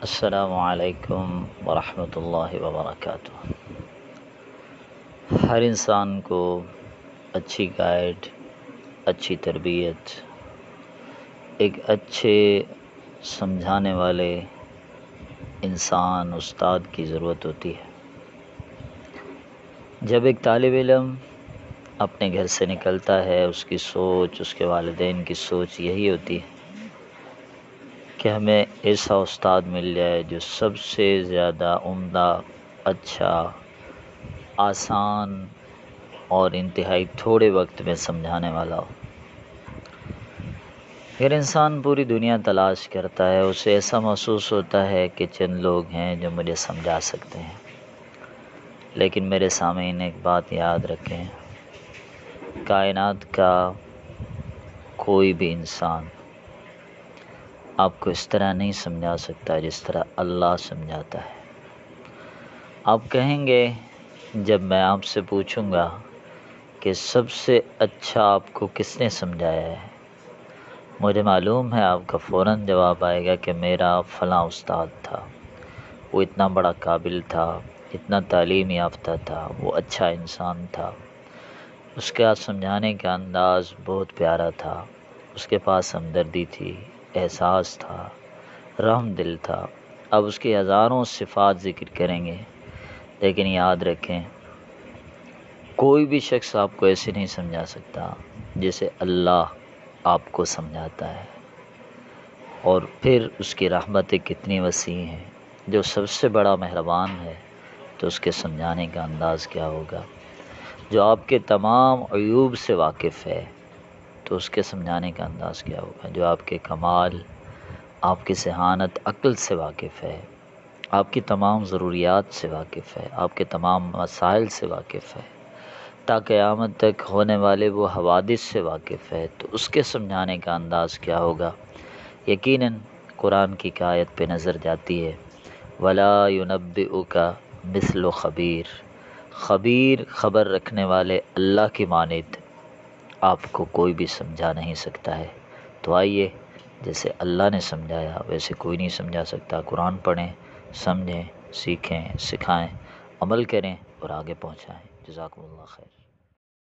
السلام علیکم ورحمۃ اللہ وبرکاتہ۔ ہر انسان کو اچھی گائیڈ، اچھی تربیت، ایک اچھے سمجھانے والے انسان، استاد کی ضرورت ہوتی ہے۔ جب ایک طالب علم اپنے گھر سے نکلتا ہے، اس کی سوچ، اس کے والدین کی سوچ یہی ہوتی ہے کہ ہمیں ایسا استاد مل جائے جو سب سے زیادہ عمدہ، اچھا، آسان اور انتہائی تھوڑے وقت میں سمجھانے والا ہو۔ اگر انسان پوری دنیا تلاش کرتا ہے، اسے ایسا محسوس ہوتا ہے کہ چند لوگ ہیں جو مجھے سمجھا سکتے ہیں، لیکن میرے سامعین ایک بات یاد رکھیں، کائنات کا کوئی بھی انسان آپ کو اس طرح نہیں سمجھا سکتا جس طرح اللہ سمجھاتا ہے۔ آپ کہیں گے، جب میں آپ سے پوچھوں گا کہ سب سے اچھا آپ کو کس نے سمجھایا ہے، مجھے معلوم ہے آپ کا فوراً جواب آئے گا کہ میرا فلاں استاد تھا، وہ اتنا بڑا قابل تھا، اتنا تعلیم یافتہ تھا، وہ اچھا انسان تھا، اس کا سمجھانے کا انداز بہت پیارا تھا، اس کے پاس ہمدردی تھی، احساس تھا، رحم دل تھا۔ اب اس کی ہزاروں صفات ذکر کریں گے، لیکن یاد رکھیں، کوئی بھی شخص آپ کو ایسے نہیں سمجھا سکتا جیسے اللہ آپ کو سمجھاتا ہے۔ اور پھر اس کی رحمتیں کتنی وسیع ہیں، جو سب سے بڑا مہربان ہے تو اس کے سمجھانے کا انداز کیا ہوگا، جو آپ کے تمام عیوب سے واقف ہے تو اس کے سمجھانے کا انداز کیا ہوگا، جو آپ کے کمال، آپ کی ذہانت، عقل سے واقف ہے، آپ کی تمام ضروریات سے واقف ہے، آپ کے تمام مسائل سے واقف ہے، تا قیامت تک ہونے والے وہ حوادث سے واقف ہے، تو اس کے سمجھانے کا انداز کیا ہوگا۔ یقیناً قرآن کی آیت پہ نظر جاتی ہے، وَلَا يُنَبِّئُكَ مِثْلُ خبیر، خبیر، خبر رکھنے والے اللہ کی مانند آپ کو کوئی بھی سمجھا نہیں سکتا ہے۔ تو آئیے، جیسے اللہ نے سمجھایا ویسے کوئی نہیں سمجھا سکتا۔ قرآن پڑھیں، سمجھیں، سیکھیں، سکھائیں، عمل کریں اور آگے پہنچائیں۔ جزاکم اللہ خیر۔